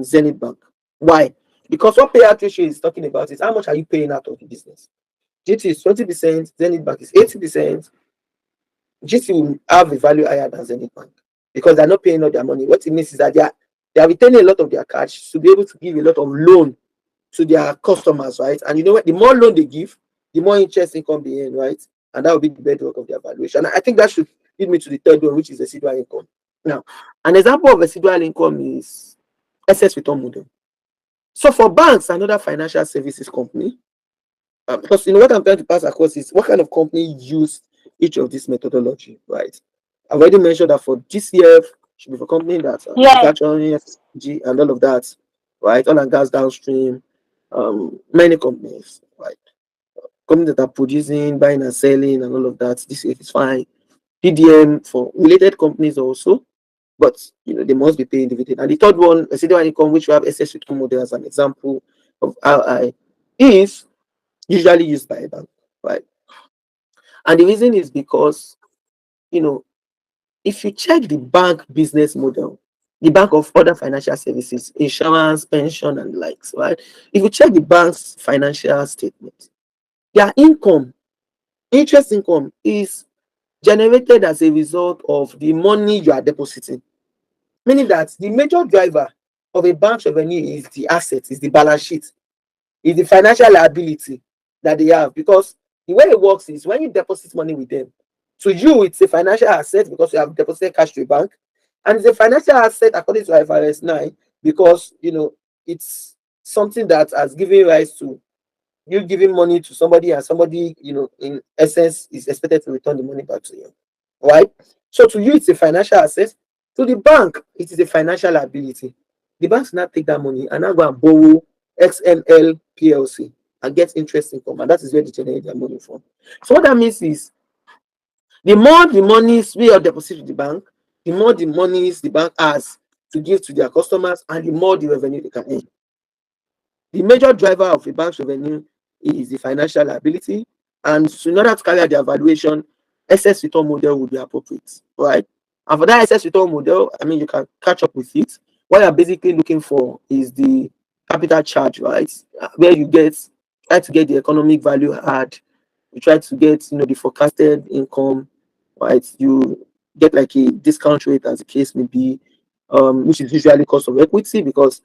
[SPEAKER 1] Zenith Bank. Why? Because what payout ratio is talking about is how much are you paying out of the business. GT is 20%, Zenith Bank is 80%. GT will have a value higher than Zenith Bank because they're not paying all their money. What it means is that they are retaining a lot of their cash to be able to give a lot of loan to their customers, right? And you know what? The more loan they give, the more interest income they earn, right? And that will be the bedrock of their valuation. I think that should lead me to the third one, which is residual income. Now, an example of residual income is excess return model. So for banks and other financial services company, because what I'm trying to pass across is what kind of company use each of this methodology, right? I've already mentioned that for GCF should be for company that
[SPEAKER 2] Yes.
[SPEAKER 1] manufacturing, FMCG, and all of that, right? Oil and gas downstream, many companies, right? Companies that are producing, buying and selling, and all of that. DCF is fine. PDM for related companies also, but they must be paying dividend. And the third one, residual income, which we have access to model as an example of RI, is usually used by a bank, right? And the reason is because, if you check the bank business model, the bank of other financial services, insurance, pension, and the likes, right? If you check the bank's financial statement, their income, interest income, is generated as a result of the money you are depositing. Meaning that the major driver of a bank's revenue is the asset, is the balance sheet, is the financial liability that they have. Because the way it works is when you deposit money with them, to you it's a financial asset because you have deposited cash to a bank, and it's a financial asset according to IFRS 9 because it's something that has given rise to you giving money to somebody, and somebody in essence is expected to return the money back to you, right? So to you it's a financial asset, to the bank it is a financial liability. The banks now take that money and now go and borrow XML PLC and get interest income, and that is where they generate their money from. So what that means is, the more the monies we are deposited with the bank, the more the monies the bank has to give to their customers, and the more the revenue they can earn. The major driver of a bank's revenue is the financial liability, and so in order to carry out their valuation, excess return model would be appropriate, right? And for that excess return model, I mean, you can catch up with it. What you're basically looking for is the capital charge, right? Where you try to get the economic value add, you try to get, the forecasted income, right? You get like a discount rate, as the case may be, which is usually cost of equity, because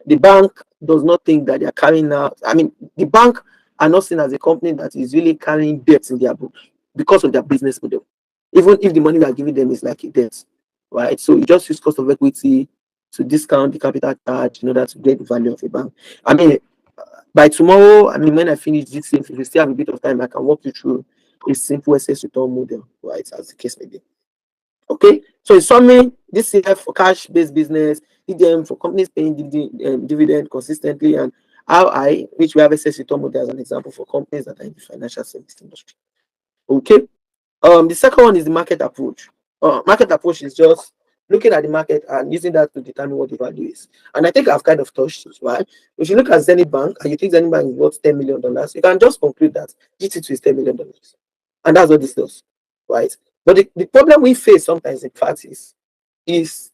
[SPEAKER 1] the bank does not think that they are carrying out. I mean, the bank are not seen as a company that is really carrying debts in their books because of their business model. Even if the money we are giving them is like a debt, right? So you just use cost of equity to discount the capital charge in order to get the value of a bank. I mean, by tomorrow, I mean, when I finish this, if you still have a bit of time, I can walk you through a simple excess return model, right? As the case may be. Okay, so in summary, this CF for cash-based business, DDM for companies paying dividend consistently, and RI, which we have excess return model as an example for companies that are in the financial service industry. Okay, the second one is the market approach. Market approach is just looking at the market and using that to determine what the value is. And I think I've kind of touched it, right? If you look at Zenith Bank and you think Zenith Bank is worth $10 million, you can just conclude that GT2 is $10 million. And that's what this does, right? But the problem we face sometimes in practice is,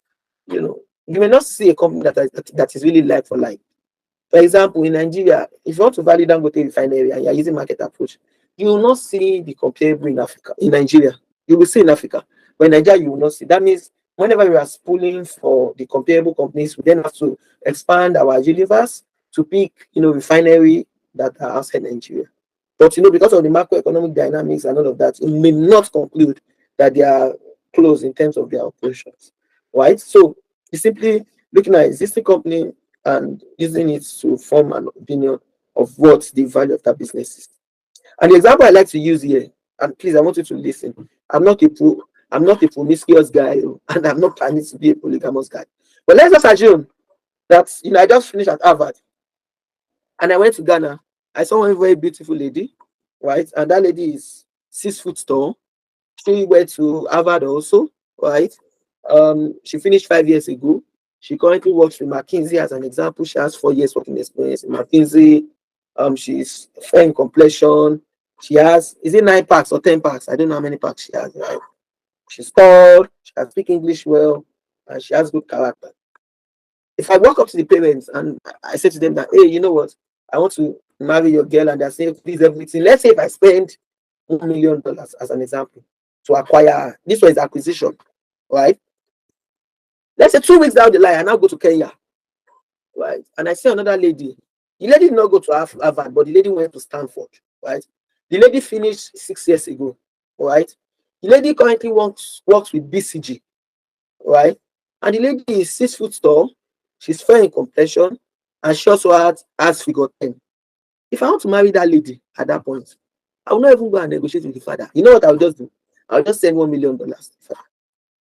[SPEAKER 1] you may not see a company that is really like for like. For example, in Nigeria, if you want to value Dangote refinery and you're using market approach, you will not see the comparable in Africa. In Nigeria, you will see in Africa, but in Nigeria, you will not see. That means whenever we are pooling for the comparable companies, we then have to expand our universe to pick, refinery that are outside Nigeria. But because of the macroeconomic dynamics and all of that, it may not conclude that they are close in terms of their operations, right? So it's simply looking at existing company and using it to form an opinion of what the value of that business is. And the example I like to use here, and please, I want you to listen. I'm not a promiscuous guy, and I'm not planning to be a polygamous guy. But let's just assume that I just finished at Harvard and I went to Ghana. I saw one very beautiful lady, right? And that lady is 6 foot tall. She went to Harvard also, right? She finished 5 years ago. She currently works with McKinsey as an example. She has 4 years working experience in McKinsey. She's fair in complexion. She has, is it 9 packs or 10 packs? I don't know how many packs she has, right? She's tall, she can speak English well, and she has good character. If I walk up to the parents and I say to them that, hey, you know what? I want to marry your girl, and they're saying, please, everything. Let's say if I spend $1 million as an example to acquire her. This was acquisition, right? Let's say 2 weeks down the line, I now go to Kenya, right? And I see another lady. The lady did not go to Harvard, but the lady went to Stanford, right? The lady finished 6 years ago, right? The lady currently works with BCG, right? And the lady is 6 foot tall. She's fair in complexion, and she also has figure 10. If I want to marry that lady at that point, I will not even go and negotiate with the father. You know what I'll just do? I'll just send $1 million to the father.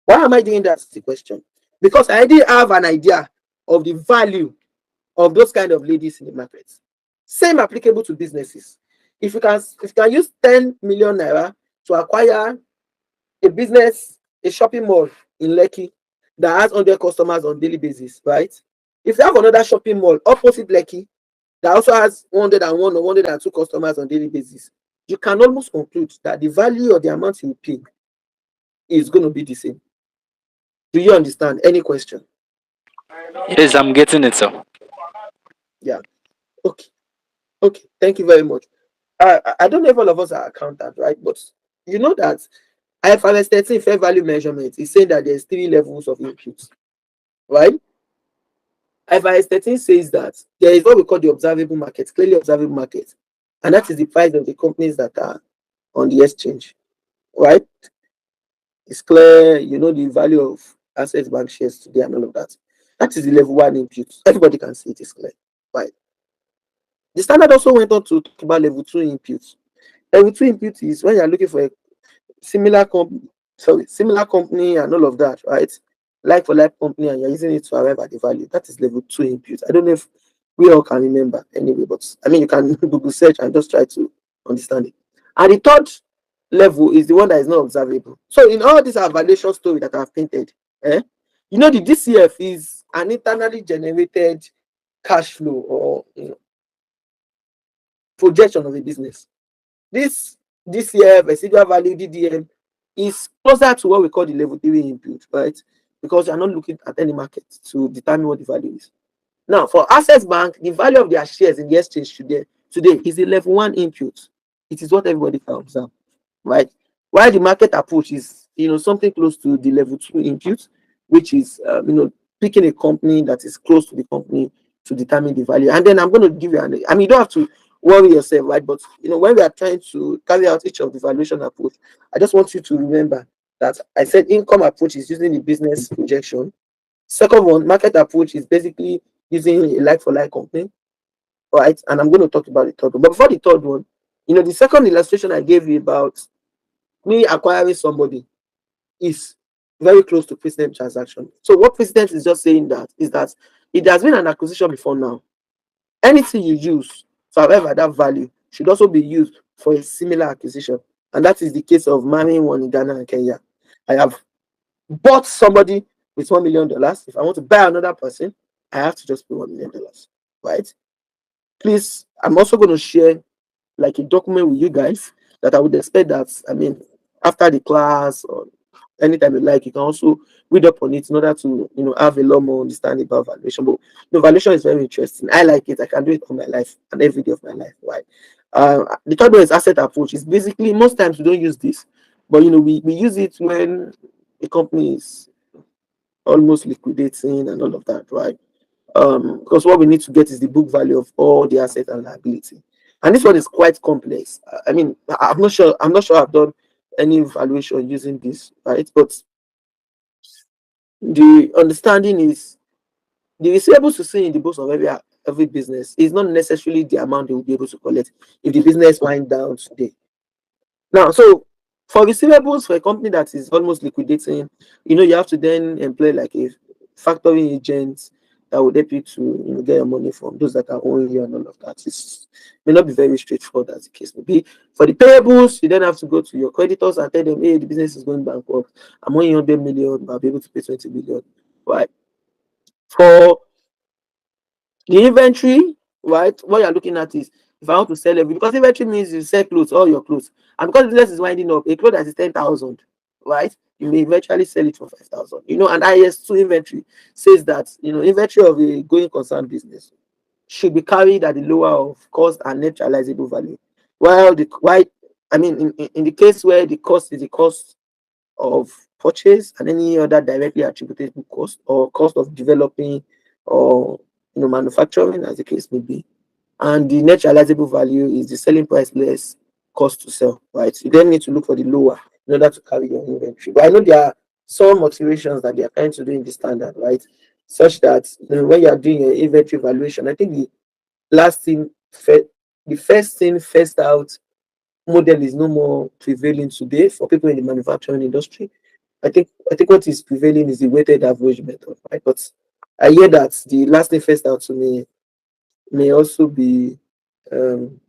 [SPEAKER 1] Why am I doing that? Is the question. Because I already have an idea of the value of those kind of ladies in the market. Same applicable to businesses. If you can use 10 million naira to acquire a business, a shopping mall in Lekki that has 100 customers on daily basis, right? If you have another shopping mall opposite Lekki that also has 101 or 102 customers on daily basis, you can almost conclude that the value or the amount you pay is going to be the same. Do you understand? Any question?
[SPEAKER 11] Yes, I'm getting it, sir.
[SPEAKER 1] Yeah. Okay. Okay. Thank you very much. I don't know if all of us are accountants, right? But you know that IFRS 13 fair value measurement is saying that there's 3 levels of inputs, right? IFRS 13 says that there is what we call the observable market, clearly observable market, and that is the price of the companies that are on the exchange, right? It's clear, the value of assets, bank shares today and all of that. That is the level 1 input. Everybody can see it is clear, right? The standard also went on to talk about level 2 inputs. Level 2 input is when you're looking for a similar company and all of that, right? Like for like company, and you're using it to arrive at the value. That is level 2 input. I don't know if we all can remember anyway. But I mean, you can Google search and just try to understand it. And the third level is the one that is not observable. So in all this evaluation story that I've painted, you know, the DCF is an internally generated cash flow, or projection of a business. This DCF, residual value, DDM, is closer to what we call the level 3 input, right? Because you're not looking at any market to determine what the value is. Now, for Access Bank, the value of their shares in the exchange today is a level 1 input. It is what everybody can observe, right? While the market approach is, something close to the level 2 input, which is, picking a company that is close to the company to determine the value. And then I'm going to give you you don't have to worry yourself, right? But, when we are trying to carry out each of the valuation approach, I just want you to remember that I said income approach is using the business projection. Second one, market approach, is basically using a like-for-like company, right? And I'm going to talk about the third one. But before the third one, the second illustration I gave you about me acquiring somebody is very close to precedent transaction. So what precedent is just saying that is that it has been an acquisition before now. Anything you use, so however that value should also be used for a similar acquisition. And that is the case of marrying one in Ghana and Kenya. I have bought somebody with $1 million. If I want to buy another person, I have to just pay $1 million, right? Please, I'm also going to share like a document with you guys that I would expect that, I mean, after the class or anytime you like, you can also read up on it in order to, have a lot more understanding about valuation. But valuation is very interesting. I like it. I can do it all my life and every day of my life, right? The third one is asset approach. It's basically, most times we don't use this, but we use it when a company is almost liquidating and all of that, right? Because what we need to get is the book value of all the asset and liability. And this one is quite complex. I mean, I'm not sure I've done any valuation using this, right? But the understanding is the receivables you see in the books of every business is not necessarily the amount they will be able to collect if the business wind down today. Now, so for receivables for a company that is almost liquidating, you have to then employ like a factoring agent that would help you to get your money from those that are owing you and all of that. It may not be very straightforward as the case may be. For the payables, you then have to go to your creditors and tell them, hey, the business is going bankrupt. I'm owing 100 million, but I'll be able to pay 20 million. Right. For the inventory, right? What you're looking at is if I want to sell everything, because inventory means you sell clothes, all your clothes. And because the business is winding up, a clothes that is 10,000, right? You may eventually sell it for 5,000. And IS2 inventory says that inventory of a going concern business should be carried at the lower of cost and net realizable value. In the case where the cost is the cost of purchase and any other directly attributable cost or cost of developing or manufacturing, as the case may be, and the net realizable value is the selling price less cost to sell, right? You then need to look for the lower in order to carry your inventory. But I know there are some motivations that they are trying to do in the standard, right? Such that when you are doing your inventory valuation, I think the first thing first out model is no more prevailing today for people in the manufacturing industry. I think what is prevailing is the weighted average method, right? But I hear that the last thing first out to me may also be um,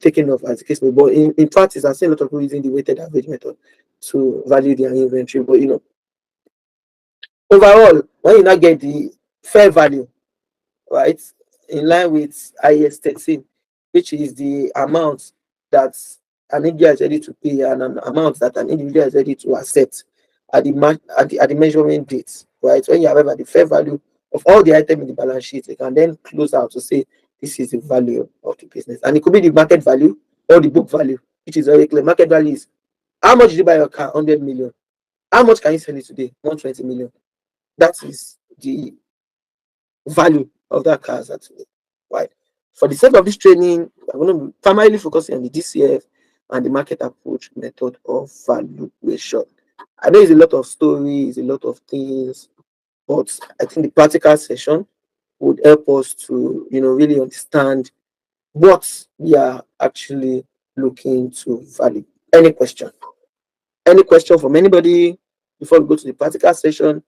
[SPEAKER 1] taken off as the case may be. But in practice, I've seen a lot of people using the weighted average method to value their inventory. But overall, when you now get the fair value, right, in line with IS 13, which is the amount that an individual is ready to pay and an amount that an individual is ready to accept at the measurement date, right? When you have the fair value of all the items in the balance sheet, you can then close out to say this is the value of the business. And it could be the market value or the book value, which is very clear. Market value is how much did you buy your car? 100 million. How much can you sell it today? 120 million. That is the value of that car today. Right. For the sake of this training, I'm going to be primarily focusing on the DCF and the market approach method of valuation. I know it's a lot of stories, a lot of things, but I think the practical session would help us to, really understand what we are actually looking to value. Any question? Any question from anybody before we go to the practical session?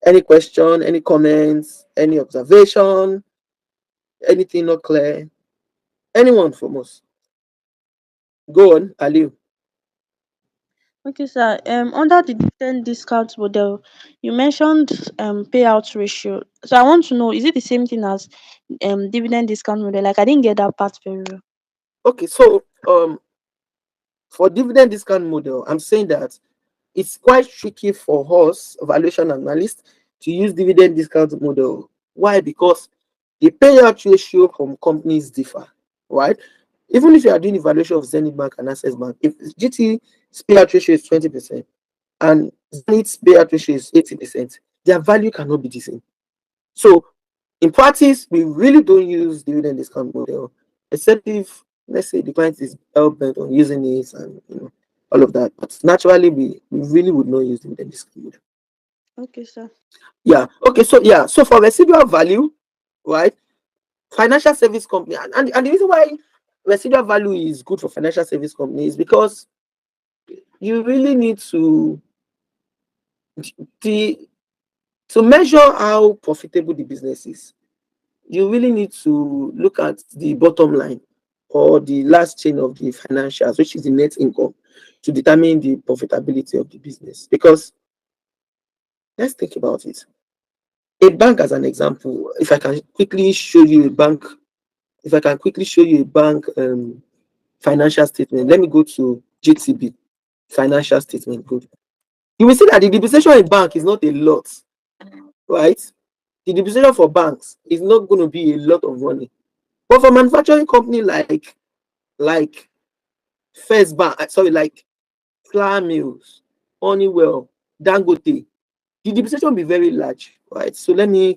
[SPEAKER 1] Any question, any comments, any observation? Anything not clear? Anyone from us? Go on, Aliu.
[SPEAKER 2] Okay, sir. Under the dividend discount model, you mentioned payout ratio. So I want to know, is it the same thing as dividend discount model? Like I didn't get that part very well.
[SPEAKER 1] Okay, so for dividend discount model, I'm saying that it's quite tricky for us, valuation analysts, to use dividend discount model. Why? Because the payout ratio from companies differ, right? Even if you are doing evaluation of Zenith Bank and Access Bank, if GT's payout ratio is 20% and Zenith's payout ratio is 80%, their value cannot be the same. So in practice, we really don't use dividend discount model, except if, let's say, the client is hell bent on using it and all of that. But naturally, we really would not use dividend discount model.
[SPEAKER 2] Okay, sir.
[SPEAKER 1] Yeah. Okay. So yeah. So for residual value, right? Financial service company, and the reason why residual value is good for financial service company is because you really need the to measure how profitable the business is. You really need to look at the bottom line or the last chain of the financials, which is the net income, to determine the profitability of the business. Because let's think about it. A bank, as an example, if I can quickly show you a bank, if I can quickly show you a bank financial statement, let me go to GTB financial statement. Good. You will see that the depreciation in bank is not a lot, right? The depreciation for banks is not going to be a lot of money. But for manufacturing company like First Bank, sorry, like Flour Mills, Honeywell, Dangote, the depreciation will be very large, right? So let me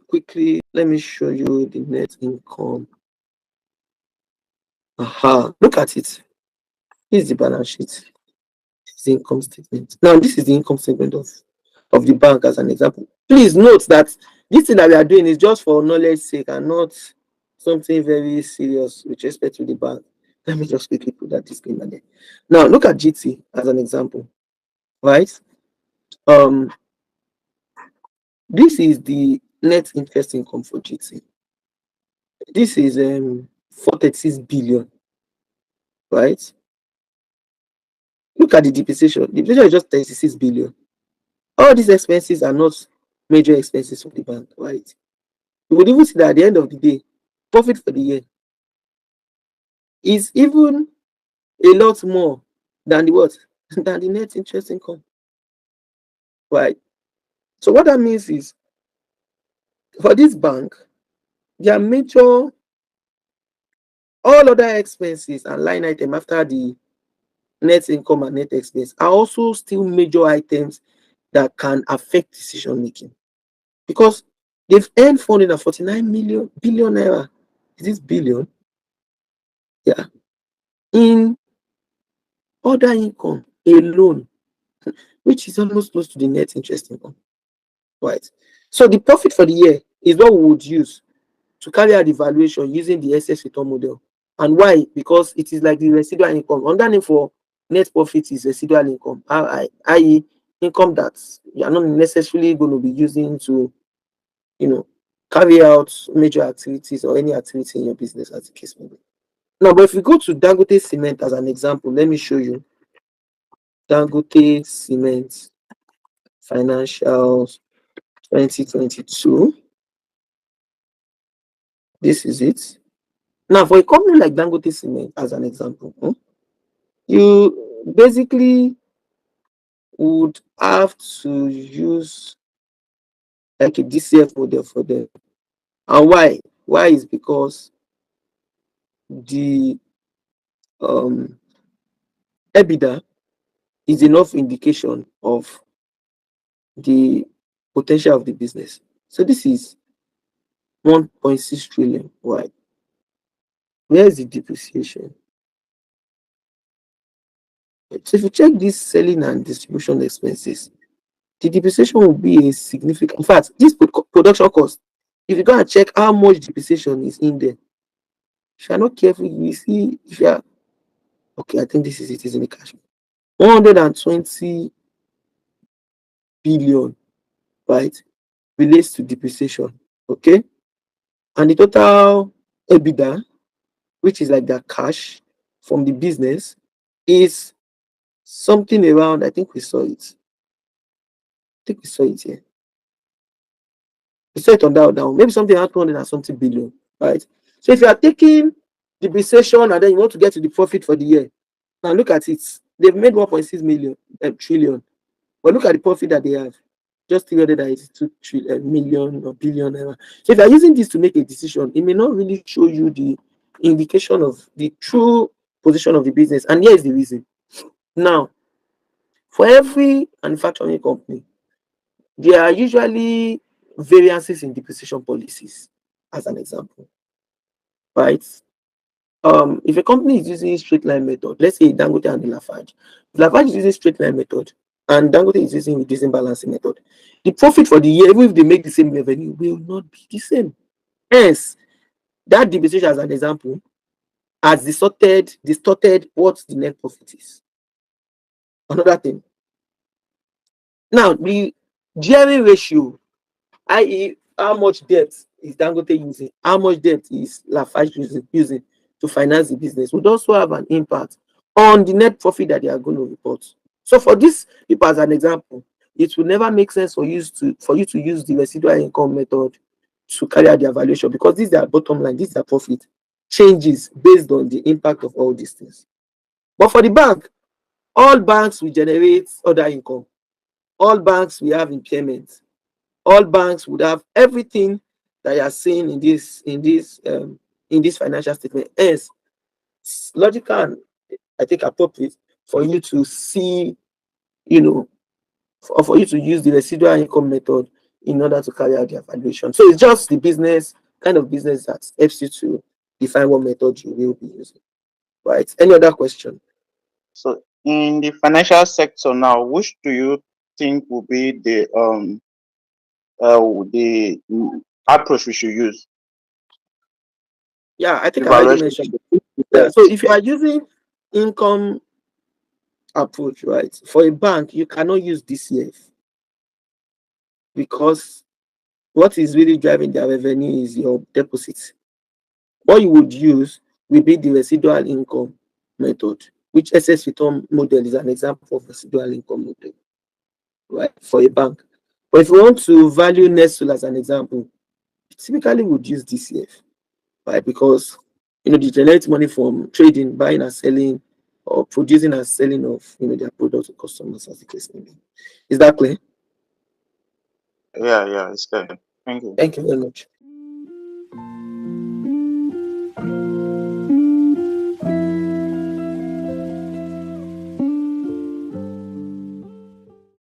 [SPEAKER 1] show you the net income. Aha, look at it. This is the balance sheet. This is the income statement. Now, this is the income statement of the bank as an example. Please note that this thing that we are doing is just for knowledge sake and not something very serious with respect to the bank. Let me just quickly put that disclaimer there. Now, look at GT as an example, right? Um, this is the net interest income for GT. This is 436 billion, right? Look at the depreciation. Depreciation is just 36 billion. All these expenses are not major expenses for the bank, right? You would even see that at the end of the day, profit for the year is even a lot more than the what? Than the net interest income, right? So what that means is for this bank, their major all other expenses and line item after the net income and net expense are also still major items that can affect decision making because they've earned 449 million billion naira. Is this billion? Yeah. In other income alone, which is almost close to the net interest income, right? So the profit for the year is what we would use to carry out the valuation using the excess return model. And why? Because it is like the residual income. Underneath for net profit is residual income, i.e., income that you are not necessarily going to be using to, carry out major activities or any activity in your business, as the case may be. Now, but if we go to Dangote Cement as an example, let me show you Dangote Cement financials 2022. This is it. Now, for a company like Dangote Cement, as an example, you basically would have to use like a DCF model for them. And why? Why is because the um, EBITDA is enough indication of the potential of the business. So this is 1.6 trillion. Why? Where is the depreciation? So if you check these selling and distribution expenses, the depreciation will be a significant. In fact, this production cost, if you go and check how much depreciation is in there, if you are not careful, you will see. If you are okay, I think this is it. Is in the cash. 120 billion, right, relates to depreciation. Okay, and the total EBITDA, which is like their cash from the business, is something around, I think we saw it. I think we saw it here. We saw it on that down. Maybe something around 200 and something billion, right? So if you are taking depreciation and then you want to get to the profit for the year, now look at it. They've made 1.6 million trillion. But look at the profit that they have. Just 382 million or billion. So if you're using this to make a decision, it may not really show you the indication of the true position of the business. And here is the reason. Now, for every manufacturing company, there are usually variances in depreciation policies, as an example, right? If a company is using straight line method, let's say Dangote and Lafarge, if Lafarge is using straight line method and Dangote is using reducing balancing method, the profit for the year, even if they make the same revenue, will not be the same. Hence, that depreciation, as an example, has distorted what the net profit is. Another thing. Now, the gearing ratio, i.e., how much debt is Dangote using, how much debt is Lafarge using to finance the business, would also have an impact on the net profit that they are going to report. So for this people, as an example, it will never make sense for you to use the residual income method to carry out the evaluation, because this is their bottom line, this is their profit changes based on the impact of all these things. But for the bank, all banks will generate other income, all banks will have impairment, all banks would have everything that you are seeing in this financial statement. Hence, it's logical and I think appropriate for you to see, for you to use the residual income method in order to carry out the evaluation. So it's just the kind of business that helps you to define what method you will be using. Right? Any other question?
[SPEAKER 5] So in the financial sector now, which do you think will be the approach we should use?
[SPEAKER 1] Yeah, I think I already
[SPEAKER 5] Evaluation.
[SPEAKER 1] mentioned it. Yeah, so if you are using income approach, right, for a bank, you cannot use DCF, because what is really driving their revenue is your deposits. What you would use will be the residual income method, which excess return model is an example of residual income model, right, for a bank. But if you want to value Nestle as an example, typically would use DCF, right, because they generate money from trading, buying and selling, or producing and selling of their products to customers, as the case may be. Is that clear?
[SPEAKER 5] Yeah, it's good. Thank you.
[SPEAKER 1] Thank you very much.